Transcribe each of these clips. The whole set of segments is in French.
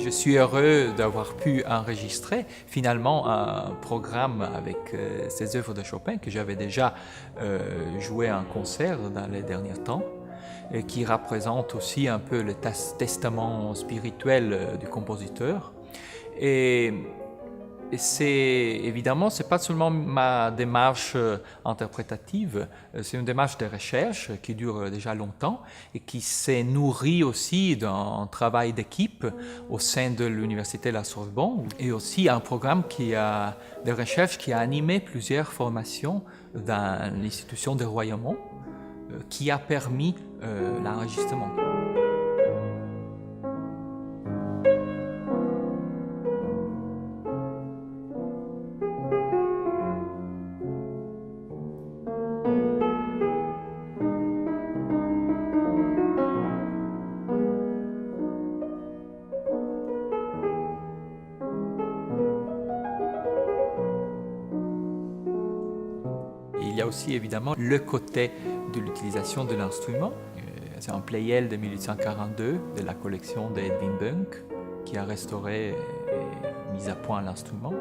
Je suis heureux d'avoir pu enregistrer finalement un programme avec ces œuvres de Chopin que j'avais déjà joué en concert dans les derniers temps et qui représente aussi un peu le testament spirituel du compositeur. Et c'est évidemment, c'est pas seulement ma démarche interprétative, c'est une démarche de recherche qui dure déjà longtemps et qui s'est nourrie aussi d'un travail d'équipe au sein de l'Université de la Sorbonne et aussi un programme de recherche qui a animé plusieurs formations dans l'institution de Royaumont qui a permis l'enregistrement. Il y a aussi évidemment le côté de l'utilisation de l'instrument. C'est un Pleyel de 1842 de la collection d'Edwin Bunk qui a restauré et mis à point l'instrument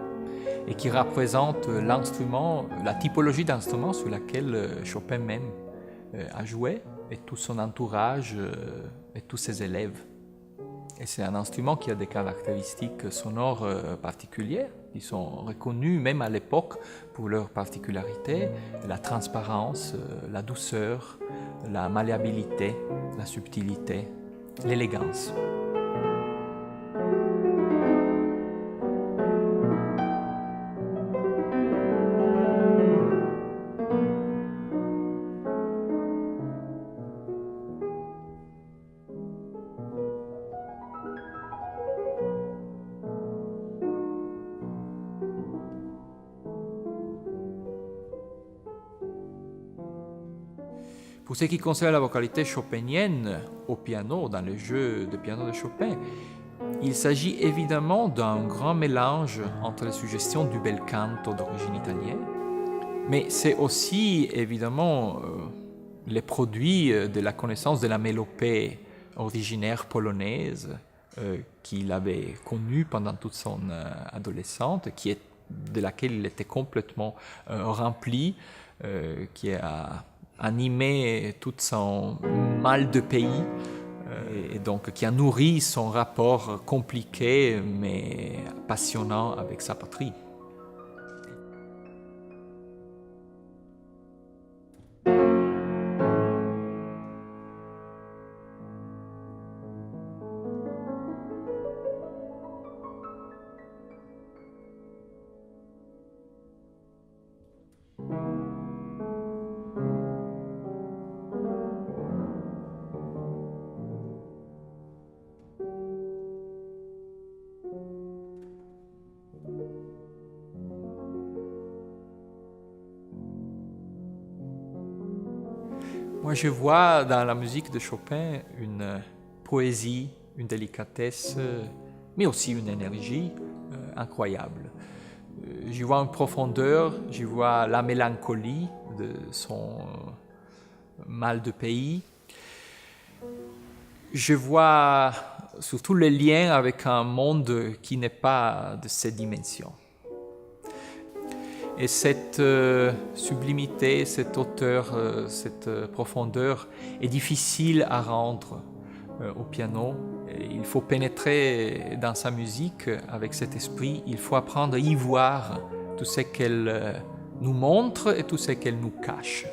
et qui représente l'instrument, la typologie d'instrument sur laquelle Chopin même a joué et tout son entourage et tous ses élèves. Et c'est un instrument qui a des caractéristiques sonores particulières, qui sont reconnues même à l'époque pour leur particularité, la transparence, la douceur, la malléabilité, la subtilité, l'élégance. Pour ce qui concerne la vocalité chopinienne au piano, dans le jeu de piano de Chopin, il s'agit évidemment d'un grand mélange entre les suggestions du bel canto d'origine italienne, mais c'est aussi évidemment les produits de la connaissance de la mélopée originaire polonaise qu'il avait connue pendant toute son adolescence, de laquelle il était complètement rempli, qui a animé tout son mal de pays et donc qui a nourri son rapport compliqué mais passionnant avec sa patrie. Moi, je vois dans la musique de Chopin une poésie, une délicatesse, mais aussi une énergie incroyable. J'y vois une profondeur, j'y vois la mélancolie de son mal de pays. Je vois surtout le lien avec un monde qui n'est pas de cette dimension. Et cette sublimité, cette hauteur, cette profondeur est difficile à rendre au piano. Et il faut pénétrer dans sa musique avec cet esprit. Il faut apprendre à y voir tout ce qu'elle nous montre et tout ce qu'elle nous cache.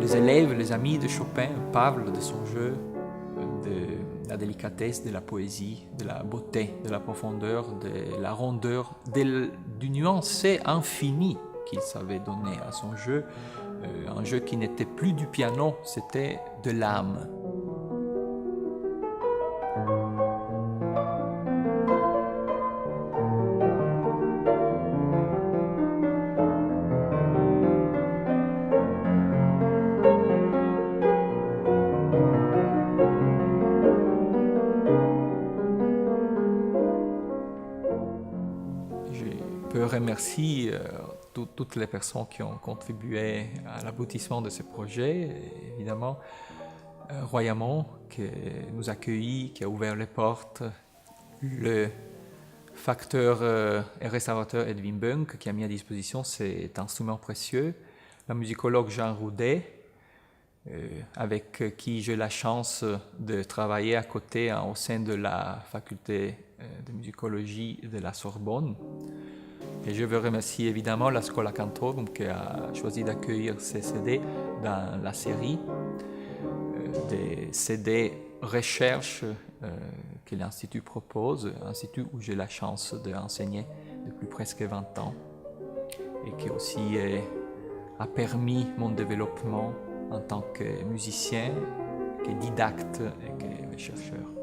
Les élèves, les amis de Chopin parlent de son jeu, de la délicatesse, de la poésie, de la beauté, de la profondeur, de la rondeur, du nuancé infini qu'il savait donner à son jeu. Un jeu qui n'était plus du piano, c'était de l'âme. peux remercier toutes les personnes qui ont contribué à l'aboutissement de ce projet. Et évidemment, Royaumont qui nous a accueillis, qui a ouvert les portes, le facteur et restaurateur Edwin Bunk qui a mis à disposition cet instrument précieux, la musicologue Jean Roudet, avec qui j'ai la chance de travailler à côté au sein de la faculté de musicologie de la Sorbonne. Et je veux remercier évidemment la Schola Cantorum qui a choisi d'accueillir ces CD dans la série des CD recherche que l'Institut propose, institut où j'ai la chance d'enseigner depuis presque 20 ans et qui aussi a permis mon développement en tant que musicien, que didacte et que chercheur.